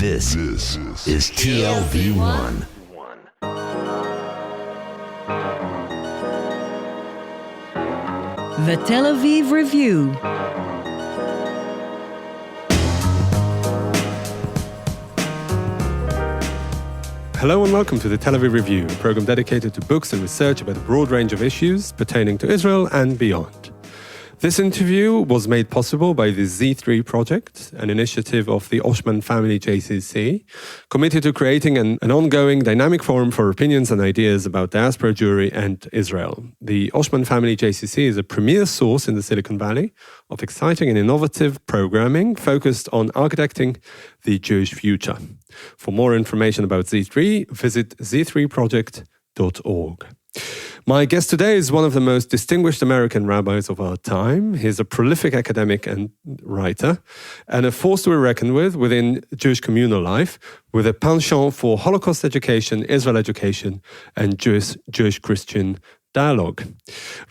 This is TLV1. The Tel Aviv Review. Hello and welcome to the Tel Aviv Review, a program dedicated to books and research about a broad range of issues pertaining to Israel and beyond. This interview was made possible by the Z3 Project, an initiative of the Oshman Family JCC, committed to creating an ongoing dynamic forum for opinions and ideas about diaspora Jewry and Israel. The Oshman Family JCC is a premier source in the Silicon Valley of exciting and innovative programming focused on architecting the Jewish future. For more information about Z3, visit z3project.org. My guest today is one of the most distinguished American rabbis of our time. He's a prolific academic and writer, and a force to be reckoned with within Jewish communal life, with a penchant for Holocaust education, Israel education, and Jewish-Christian dialogue.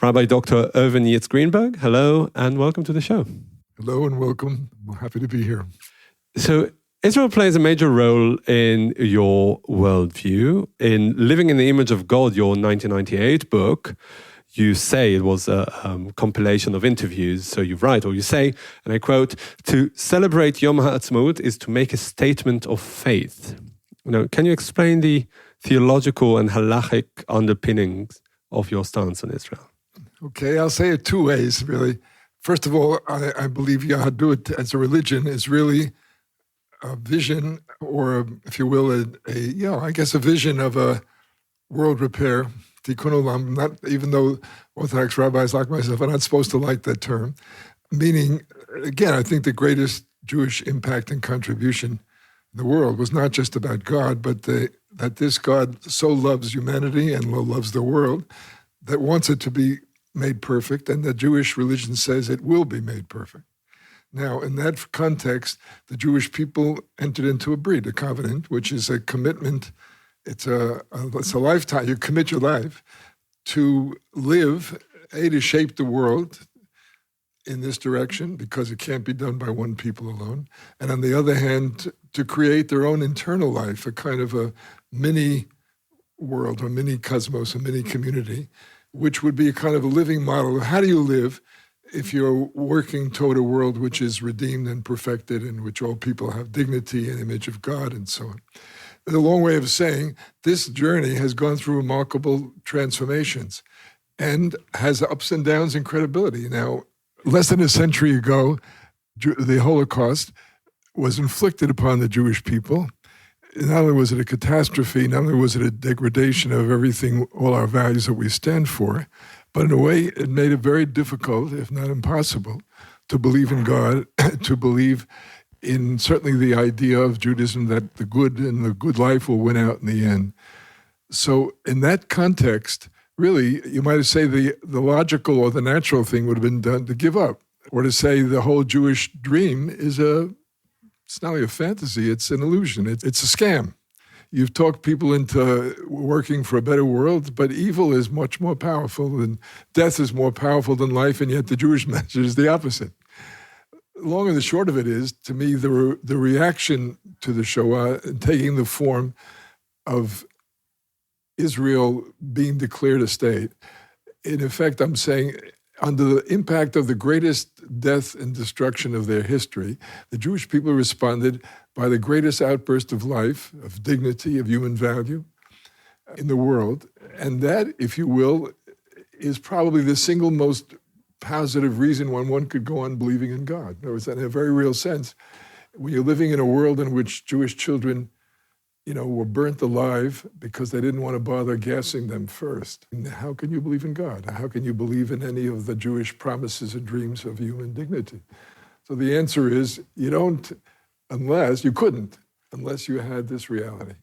Rabbi Dr. Irving Yitz Greenberg, hello and welcome to the show. Hello and welcome. I'm happy to be here. So, Israel plays a major role in your worldview. In Living in the Image of God, your 1998 book, you say it was a compilation of interviews. So you write, or you say, and I quote, "To celebrate Yom HaAtzmaut is to make a statement of faith." Now, can you explain the theological and halachic underpinnings of your stance on Israel? Okay, I'll say it two ways, really. First of all, I believe Yahadut as a religion is really a vision, or if you will, a vision of a world repair. Tikkun Olam, not even though Orthodox rabbis like myself are not supposed to like that term. Meaning, again, I think the greatest Jewish impact and contribution in the world was not just about God, but that this God so loves humanity and loves the world that wants it to be made perfect, and the Jewish religion says it will be made perfect. Now, in that context, the Jewish people entered into a covenant, which is a commitment. It's a lifetime. You commit your life to live, to shape the world in this direction, because it can't be done by one people alone. And on the other hand, to create their own internal life, a kind of a mini world, or mini cosmos, a mini community, which would be a kind of a living model of how do you live if you're working toward a world which is redeemed and perfected, in which all people have dignity and image of God and so on. It's a long way of saying this journey has gone through remarkable transformations and has ups and downs in credibility. Now, less than a century ago, the Holocaust was inflicted upon the Jewish people. Not only was it a catastrophe, not only was it a degradation of everything, all our values that we stand for, but in a way, it made it very difficult, if not impossible, to believe in God, to believe in certainly the idea of Judaism that the good and the good life will win out in the end. So in that context, really, you might say the logical or the natural thing would have been done to give up, or to say the whole Jewish dream it's not only a fantasy, it's an illusion, it's a scam. You've talked people into working for a better world, but evil is much more powerful, and death is more powerful than life, and yet the Jewish message is the opposite. Long and the short of it is, to me, the reaction to the Shoah taking the form of Israel being declared a state, in effect, I'm saying, under the impact of the greatest death and destruction of their history, the Jewish people responded by the greatest outburst of life, of dignity, of human value in the world. And that, if you will, is probably the single most positive reason why one could go on believing in God. In other words, in a very real sense, when you're living in a world in which Jewish children were burnt alive because they didn't want to bother gassing them first. How can you believe in God? How can you believe in any of the Jewish promises and dreams of human dignity? So the answer is you couldn't, unless you had this reality.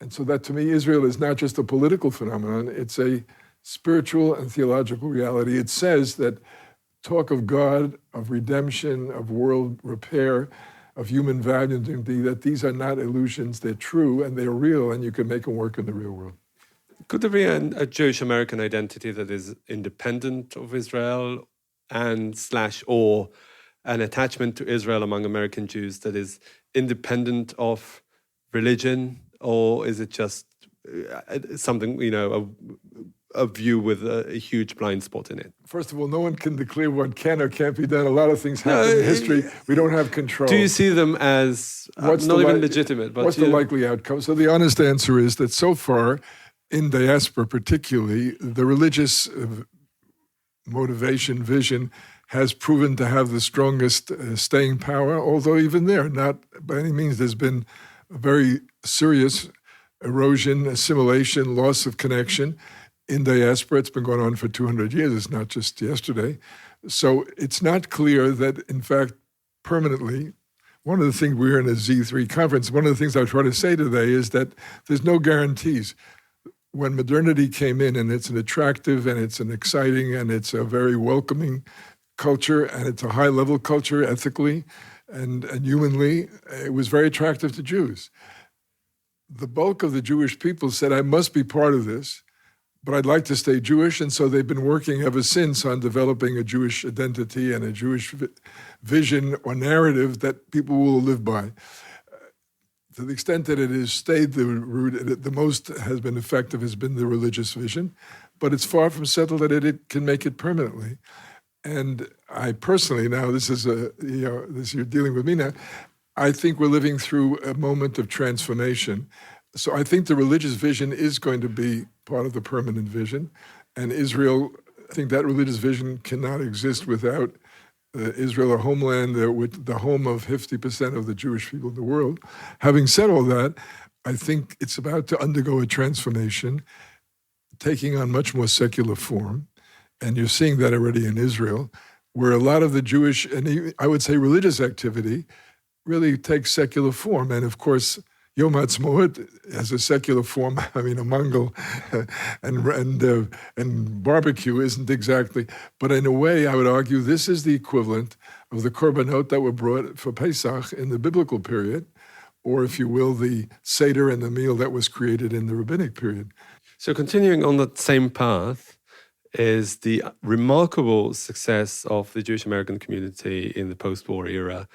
And so that, to me, Israel is not just a political phenomenon, it's a spiritual and theological reality. It says that talk of God, of redemption, of world repair, of human value and dignity, that these are not illusions, they're true and they're real, and you can make them work in the real world. Could there be a Jewish American identity that is independent of Israel and/or an attachment to Israel among American Jews that is independent of religion, or is it just something, a view with a huge blind spot in it? First of all, no one can declare what can or can't be done. A lot of things happen in history. We don't have control. Do you see them as not even legitimate? But what's the likely outcome? So the honest answer is that so far, in diaspora particularly, the religious motivation, vision, has proven to have the strongest staying power, although even there, not by any means, there's been a very serious erosion, assimilation, loss of connection in diaspora. It's been going on for 200 years. It's not just yesterday. So it's not clear that, in fact, permanently, one of the things, we're in a Z3 conference, one of the things I try to say today is that there's no guarantees. When modernity came in, and it's an attractive and it's an exciting and it's a very welcoming culture, and it's a high-level culture ethically and humanly, it was very attractive to Jews. The bulk of the Jewish people said, I must be part of this, but I'd like to stay Jewish, and so they've been working ever since on developing a Jewish identity and a Jewish vision or narrative that people will live by. To the extent that it has stayed the root, the most has been effective has been the religious vision, but it's far from settled that it can make it permanently. And I personally, now this is you're dealing with me now, I think we're living through a moment of transformation. So I think the religious vision is going to be part of the permanent vision. And Israel, I think that religious vision cannot exist without Israel, a homeland, with the home of 50% of the Jewish people in the world. Having said all that, I think it's about to undergo a transformation, taking on much more secular form. And you're seeing that already in Israel, where a lot of the Jewish, and I would say religious activity, really takes secular form. And of course, Yom HaTzmaut has a secular form. I mean, a mangal and barbecue isn't exactly. But in a way, I would argue this is the equivalent of the korbanot that were brought for Pesach in the biblical period, or if you will, the Seder and the meal that was created in the rabbinic period. So continuing on that same path is the remarkable success of the Jewish American community in the post-war era.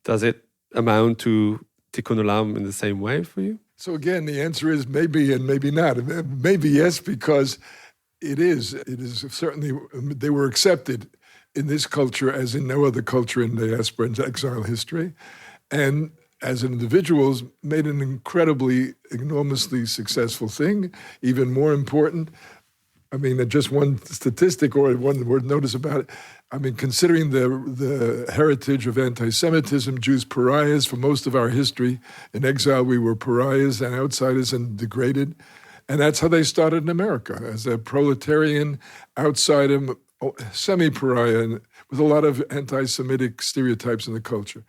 Does it amount to Tikkun Olam in the same way for you? So again, the answer is maybe and maybe not. Maybe yes, because it is. It is certainly, they were accepted in this culture as in no other culture in diaspora and exile history. And as individuals, made an incredibly, enormously successful thing. Even more important, I mean, just one statistic or one word notice about it. I mean, considering the heritage of anti-Semitism, Jews pariahs for most of our history. In exile, we were pariahs and outsiders and degraded. And that's how they started in America, as a proletarian, outsider, semi-pariah, with a lot of anti-Semitic stereotypes in the culture.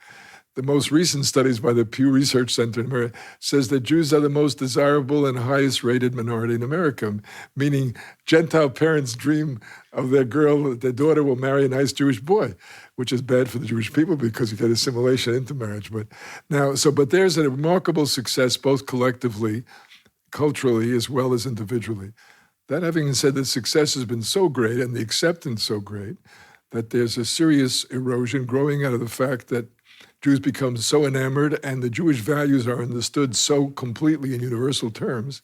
The most recent studies by the Pew Research Center in America says that Jews are the most desirable and highest rated minority in America, meaning Gentile parents dream of their daughter will marry a nice Jewish boy, which is bad for the Jewish people because you get assimilation into marriage. But there's a remarkable success both collectively, culturally, as well as individually. That having been said, the success has been so great and the acceptance so great that there's a serious erosion growing out of the fact that Jews become so enamored and the Jewish values are understood so completely in universal terms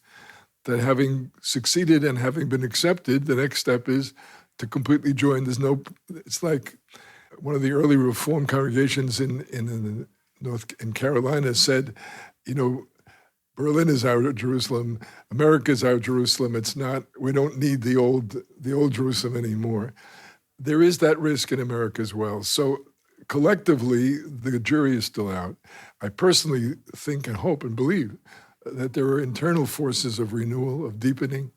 that having succeeded and having been accepted, the next step is to completely join. It's like one of the early Reform congregations in Carolina said, Berlin is our Jerusalem, America is our Jerusalem. It's not, we don't need the old Jerusalem anymore. There is that risk in America as well. So collectively, the jury is still out. I personally think and hope and believe that there are internal forces of renewal, of deepening,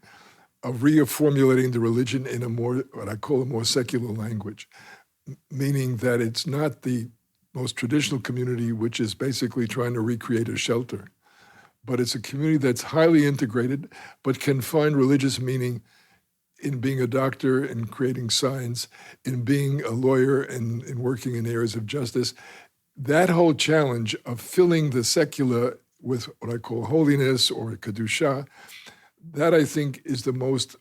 of reformulating the religion in what I call a more secular language, meaning that it's not the most traditional community which is basically trying to recreate a shelter, but it's a community that's highly integrated, but can find religious meaning in being a doctor, in creating science, in being a lawyer, and in working in areas of justice. That whole challenge of filling the secular with what I call holiness or kedusha, that I think is the most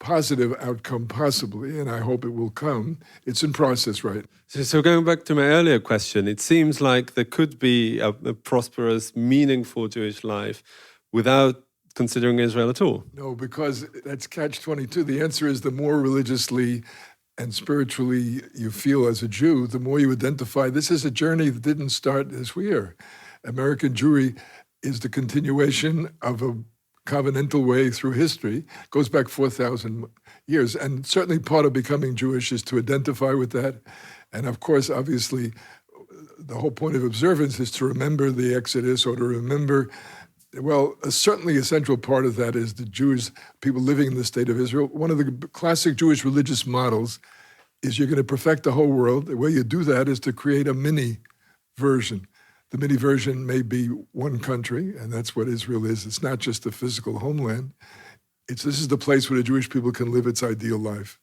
positive outcome possibly, and I hope it will come. It's in process, right? So going back to my earlier question, it seems like there could be a prosperous, meaningful Jewish life without considering Israel at all. No, because that's catch-22. The answer is the more religiously and spiritually you feel as a Jew, the more you identify. This is a journey that didn't start this year. American Jewry is the continuation of a covenantal way through history, goes back 4,000 years. And certainly part of becoming Jewish is to identify with that. And of course, obviously, the whole point of observance is to remember the Exodus or to remember, well, certainly a central part of that is the Jewish people living in the state of Israel. One of the classic Jewish religious models is you're going to perfect the whole world. The way you do that is to create a mini version. The mini version may be one country, and that's what Israel is. It's not just a physical homeland. This is the place where the Jewish people can live its ideal life.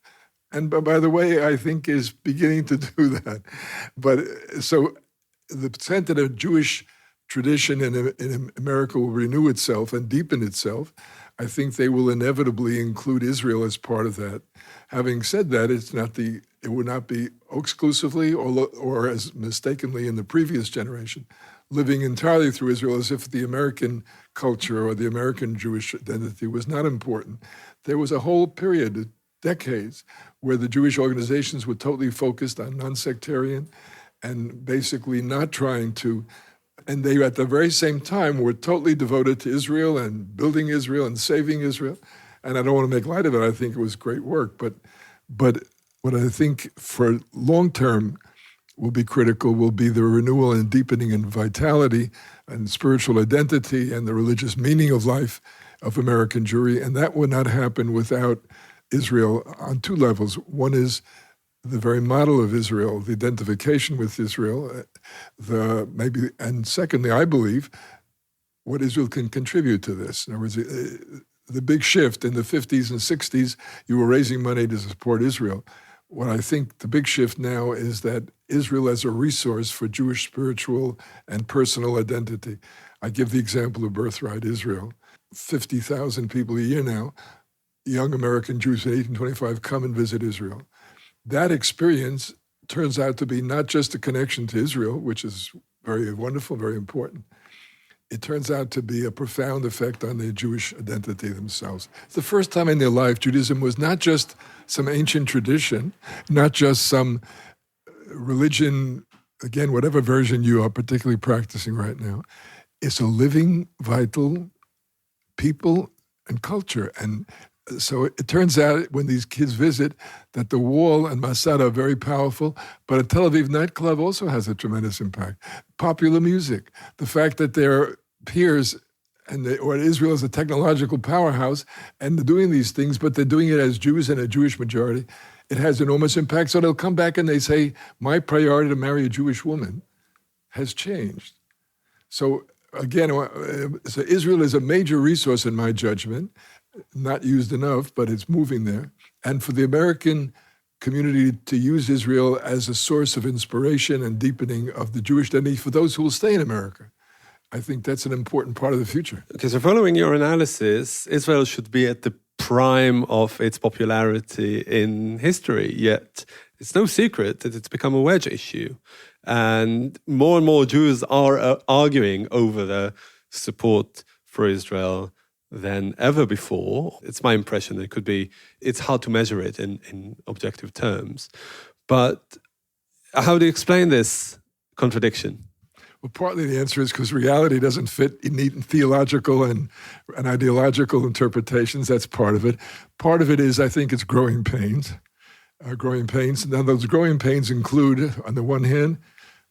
And by the way, I think is beginning to do that. But so the extent that a Jewish tradition in America will renew itself and deepen itself, I think they will inevitably include Israel as part of that. Having said that, it would not be exclusively or as mistakenly in the previous generation, living entirely through Israel as if the American culture or the American Jewish identity was not important. There was a whole period, decades, where the Jewish organizations were totally focused on non-sectarian and basically not trying to, and they at the very same time were totally devoted to Israel and building Israel and saving Israel. And I don't want to make light of it. I think it was great work. But what I think for long term will be critical will be the renewal and deepening and vitality and spiritual identity and the religious meaning of life of American Jewry. And that would not happen without Israel on two levels. One is the very model of Israel, the identification with Israel, and secondly, I believe, what Israel can contribute to this. In other words, the big shift in the 50s and 60s, you were raising money to support Israel. What I think the big shift now is that Israel as a resource for Jewish spiritual and personal identity. I give the example of Birthright Israel. 50,000 people a year now, young American Jews in 1825 come and visit Israel. That experience turns out to be not just a connection to Israel, which is very wonderful, very important. It turns out to be a profound effect on their Jewish identity themselves. It's the first time in their life Judaism was not just some ancient tradition, not just some religion, again, whatever version you are particularly practicing right now. It's a living, vital people and culture. And so it turns out when these kids visit that the Wall and Masada are very powerful, but a Tel Aviv nightclub also has a tremendous impact. Popular music, the fact that their peers or Israel is a technological powerhouse and they're doing these things, but they're doing it as Jews and a Jewish majority, it has enormous impact. So they'll come back and they say, my priority to marry a Jewish woman has changed. So again, so Israel is a major resource in my judgment, not used enough, but it's moving there. And for the American community to use Israel as a source of inspiration and deepening of the Jewish identity for those who will stay in America, I think that's an important part of the future. Okay, so following your analysis, Israel should be at the prime of its popularity in history, yet it's no secret that it's become a wedge issue. And more Jews are arguing over the support for Israel than ever before. It's my impression that it's hard to measure it in objective terms. But how do you explain this contradiction? Well, partly the answer is because reality doesn't fit neat theological and ideological interpretations. That's part of it. Part of it is, I think, it's growing pains. Now, those growing pains include, on the one hand,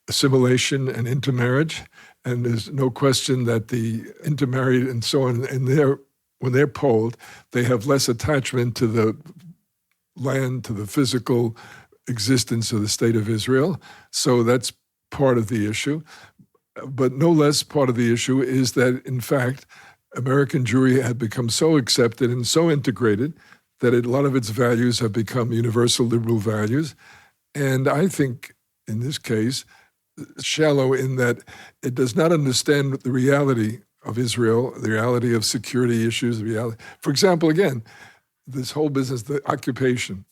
assimilation and intermarriage. And there's no question that the intermarried and so on, when they're polled, they have less attachment to the land, to the physical existence of the state of Israel. So that's part of the issue. But no less part of the issue is that, in fact, American Jewry had become so accepted and so integrated that a lot of its values have become universal liberal values. And I think, in this case, shallow in that it does not understand the reality of Israel, the reality of security issues, the reality. For example, again, this whole business, the occupation.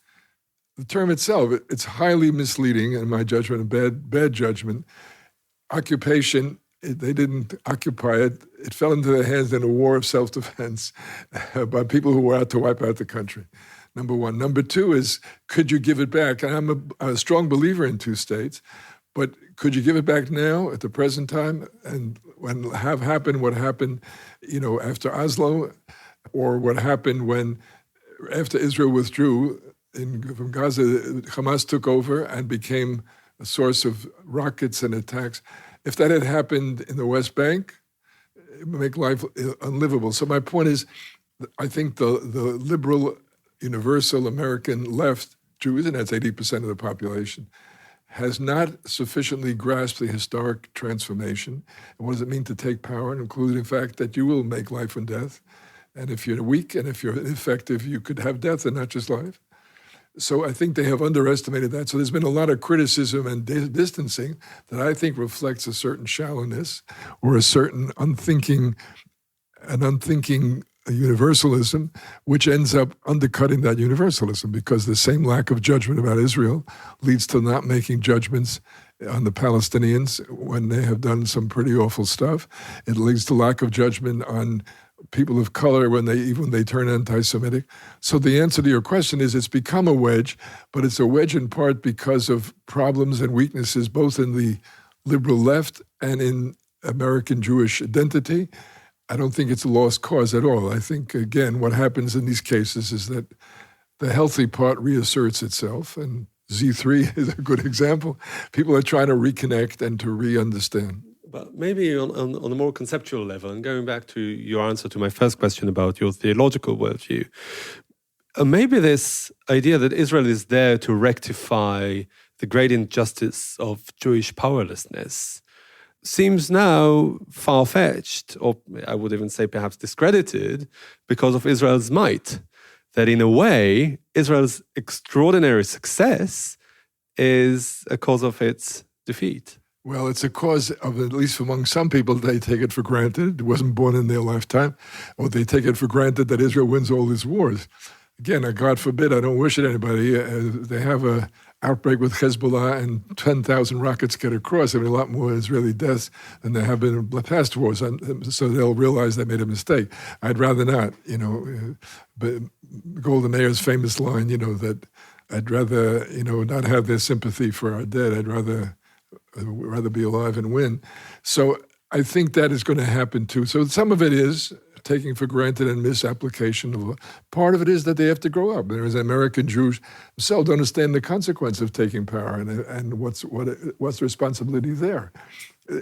The term itself, it's highly misleading, in my judgment, a bad judgment. Occupation, they didn't occupy it. It fell into their hands in a war of self-defense by people who were out to wipe out the country. Number one. Number two is, could you give it back? And I'm a strong believer in two states, but could you give it back now at the present time? And when what happened, after Oslo, or what happened after Israel withdrew from Gaza, Hamas took over and became a source of rockets and attacks. If that had happened in the West Bank, it would make life unlivable. So my point is, I think the liberal, universal American left, Jews, and that's 80% of the population, has not sufficiently grasped the historic transformation. And what does it mean to take power, including the fact that you will make life and death. And if you're weak and if you're ineffective, you could have death and not just life. So I think they have underestimated that. So there's been a lot of criticism and distancing that I think reflects a certain shallowness or a certain unthinking universalism, which ends up undercutting that universalism, because the same lack of judgment about Israel leads to not making judgments on the Palestinians when they have done some pretty awful stuff. It leads to lack of judgment on people of color when they turn anti-Semitic. So the answer to your question is, it's become a wedge, but it's a wedge in part because of problems and weaknesses both in the liberal left and in American Jewish identity. I don't think it's a lost cause at all. I think, again, what happens in these cases is that the healthy part reasserts itself, and Z3 is a good example. People are trying to reconnect and to re-understand. But maybe on a more conceptual level, and going back to your answer to my first question about your theological worldview, maybe this idea that Israel is there to rectify the great injustice of Jewish powerlessness seems now far-fetched, or I would even say perhaps discredited, because of Israel's might. That in a way, Israel's extraordinary success is a cause of its defeat. Well, it's a cause of, at least among some people, they take it for granted. It wasn't born in their lifetime. Or they take it for granted that Israel wins all these wars. Again, God forbid, I don't wish it anybody. They have an outbreak with Hezbollah and 10,000 rockets get across. I mean, a lot more Israeli deaths than there have been in the past wars. So they'll realize they made a mistake. I'd rather not, But Golda Meir's famous line, that I'd rather, not have their sympathy for our dead. I'd rather be alive and win. So I think that is going to happen too. So some of it is taking for granted and misapplication of. Part of it is that they have to grow up. There is American Jews themselves don't understand the consequence of taking power and what's the responsibility there.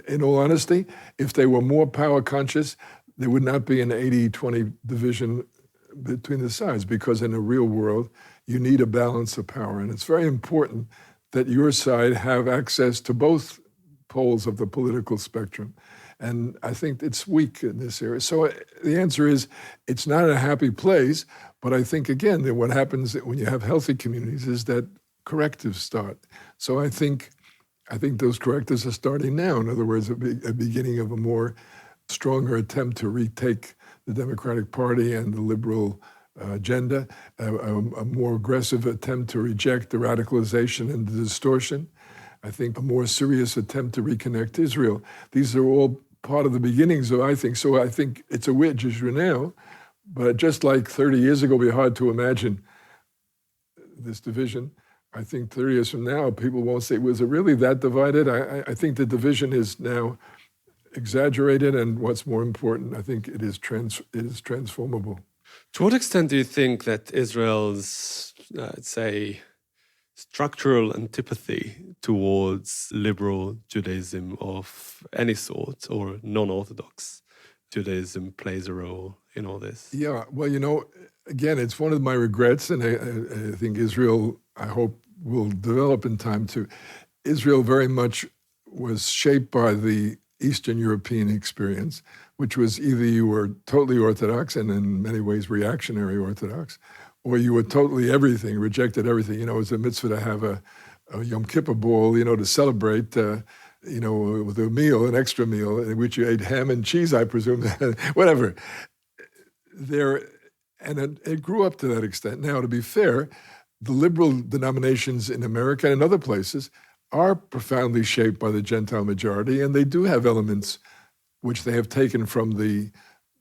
In all honesty, if they were more power conscious, there would not be an 80-20 division between the sides, because in a real world, you need a balance of power. And it's very important that your side have access to both poles of the political spectrum. And I think it's weak in this area. So the answer is, it's not a happy place, but I think, again, that what happens when you have healthy communities is that correctives start. So I think those correctives are starting now. In other words, a beginning of a more stronger attempt to retake the Democratic Party and the liberal agenda, a more aggressive attempt to reject the radicalization and the distortion. I think a more serious attempt to reconnect Israel. These are all part of the beginnings, I think. So I think it's a wedge issue now, but just like 30 years ago, it would be hard to imagine this division. I think 30 years from now, people won't say, was it really that divided? I think the division is now exaggerated, and what's more important, I think it is transformable. To what extent do you think that Israel's, structural antipathy towards liberal Judaism of any sort, or non-Orthodox Judaism, plays a role in all this? Yeah, well, again, it's one of my regrets, and I think Israel, I hope, will develop in time too. Israel very much was shaped by the Eastern European experience, which was either you were totally Orthodox and in many ways reactionary Orthodox, or you were totally everything, rejected everything. It's a mitzvah to have a Yom Kippur ball, to celebrate, with a meal, an extra meal, in which you ate ham and cheese, I presume, whatever. And it grew up to that extent. Now, to be fair, the liberal denominations in America and other places are profoundly shaped by the Gentile majority, and they do have elements which they have taken from the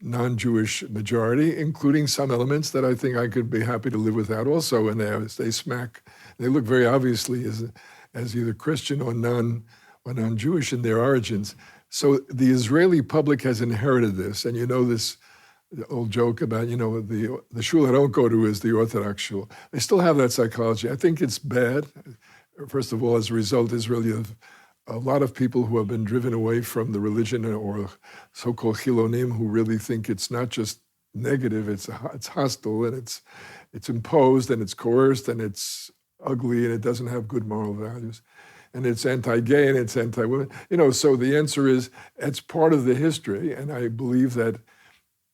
non-Jewish majority, including some elements that I think I could be happy to live without also. And they look very obviously as either Christian or non-Jewish in their origins. So the Israeli public has inherited this, and this old joke about, the shul I don't go to is the Orthodox shul. They still have that psychology. I think it's bad. First of all, as a result, Israel, you have a lot of people who have been driven away from the religion, or so-called chilonim, who really think it's not just negative, it's hostile, and it's imposed, and it's coerced, and it's ugly, and it doesn't have good moral values. And it's anti-gay, and it's anti-women. So the answer is, it's part of the history, and I believe that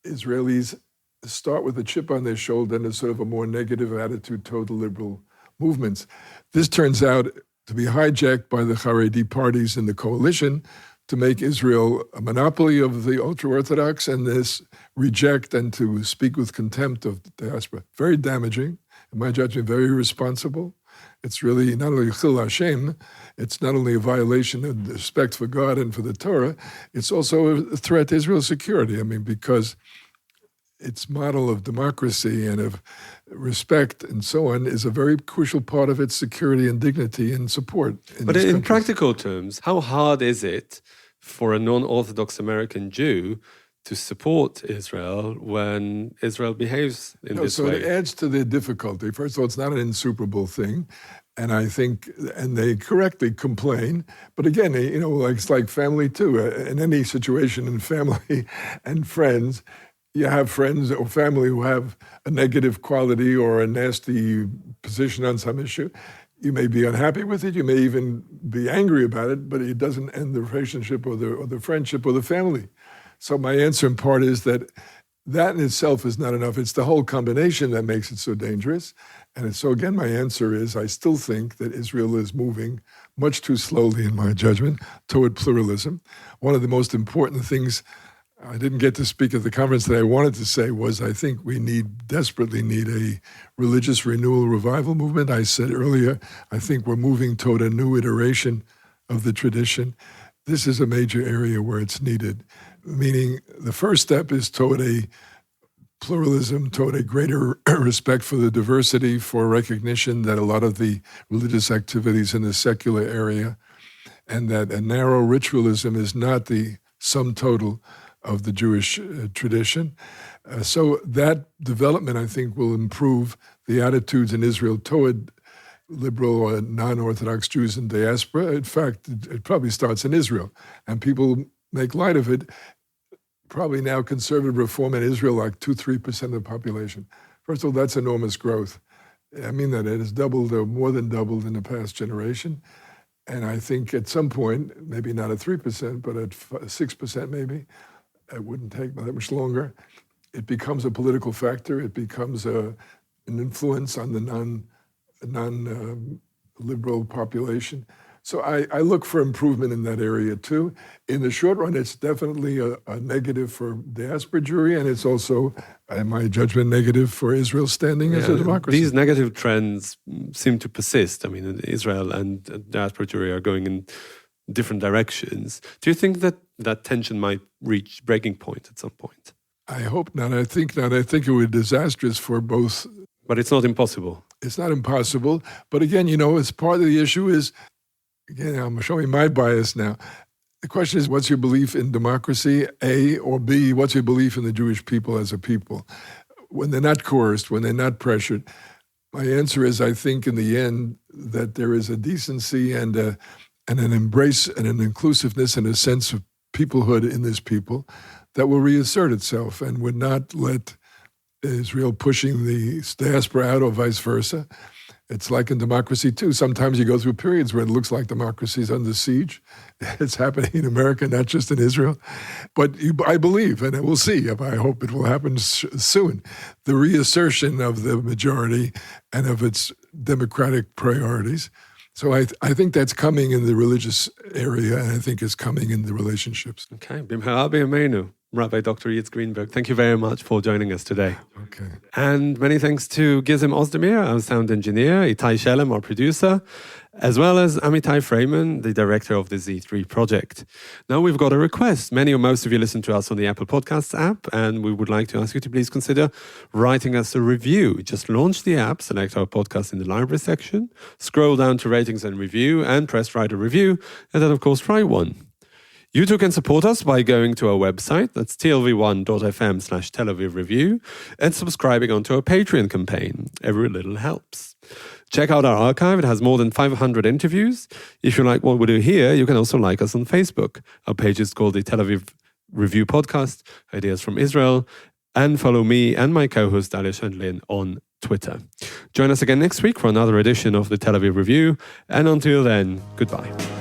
Israelis start with a chip on their shoulder and a sort of a more negative attitude toward the liberal movements. This turns out to be hijacked by the Haredi parties in the coalition to make Israel a monopoly of the ultra-Orthodox, and this reject and to speak with contempt of the diaspora. Very damaging, in my judgment, very irresponsible. It's really not only chil Hashem, it's not only a violation of respect for God and for the Torah, it's also a threat to Israel's security. Because its model of democracy and of respect and so on is a very crucial part of its security and dignity and support. But in practical terms, how hard is it for a non-Orthodox American Jew to support Israel when Israel behaves in this way? So it adds to the difficulty. First of all, it's not an insuperable thing. And I think, and they correctly complain. But again, it's like family too. In any situation in family and friends, you have friends or family who have a negative quality or a nasty position on some issue. You may be unhappy with it. You may even be angry about it, but it doesn't end the relationship or the friendship or the family. So my answer in part is that in itself is not enough. It's the whole combination that makes it so dangerous. And so again, my answer is I still think that Israel is moving much too slowly, in my judgment, toward pluralism. One of the most important things I didn't get to speak at the conference that I wanted to say was I think we desperately need a religious renewal revival movement. I said earlier, I think we're moving toward a new iteration of the tradition. This is a major area where it's needed, meaning the first step is toward a pluralism, toward a greater respect for the diversity, for recognition that a lot of the religious activities in the secular area and that a narrow ritualism is not the sum total of the Jewish tradition. So that development, I think, will improve the attitudes in Israel toward liberal or non-Orthodox Jews in diaspora. In fact, it probably starts in Israel, and people make light of it. Probably now conservative reform in Israel, like 2-3% of the population. First of all, that's enormous growth. I mean that it has doubled or more than doubled in the past generation. And I think at some point, maybe not at 3%, but at 6% maybe, it wouldn't take that much longer. It becomes a political factor. It becomes an influence on the non-liberal population. So I look for improvement in that area too. In the short run, it's definitely a negative for diaspora Jewry, and it's also, in my judgment, negative for Israel's standing as a democracy. These negative trends seem to persist. Israel and diaspora Jewry are going in different directions. Do you think that tension might reach breaking point at some point? I hope not. I think not. I think it would be disastrous for both. But it's not impossible. It's not impossible. But again, as part of the issue is, again, I'm showing my bias now. The question is, what's your belief in democracy, A, or B, what's your belief in the Jewish people as a people? When they're not coerced, when they're not pressured, my answer is, I think in the end that there is a decency and an embrace and an inclusiveness and a sense of peoplehood in this people that will reassert itself and would not let Israel pushing the diaspora out or vice versa. It's like in democracy too. Sometimes you go through periods where it looks like democracy is under siege. It's happening in America, not just in Israel. But I believe, and we'll see, I hope it will happen soon, the reassertion of the majority and of its democratic priorities. So I think that's coming in the religious area, and I think it's coming in the relationships. Okay, Bimhara b'yameinu. Rabbi Dr. Yitz Greenberg. Thank you very much for joining us today. Okay. And many thanks to Gizem Ozdemir, our sound engineer, Itai Shelem, our producer, as well as Amitai Freeman, the director of the Z3 project. Now we've got a request. Many or most of you listen to us on the Apple Podcasts app, and we would like to ask you to please consider writing us a review. Just launch the app, select our podcast in the library section, scroll down to ratings and review, and press write a review, and then of course write one. You too can support us by going to our website, that's tlv1.fm/Tel Aviv Review, and subscribing onto our Patreon campaign. Every little helps. Check out our archive. It has more than 500 interviews. If you like what we do here, you can also like us on Facebook. Our page is called the Tel Aviv Review Podcast, Ideas from Israel, and follow me and my co-host Dalia Shandlin on Twitter. Join us again next week for another edition of the Tel Aviv Review, and until then, goodbye.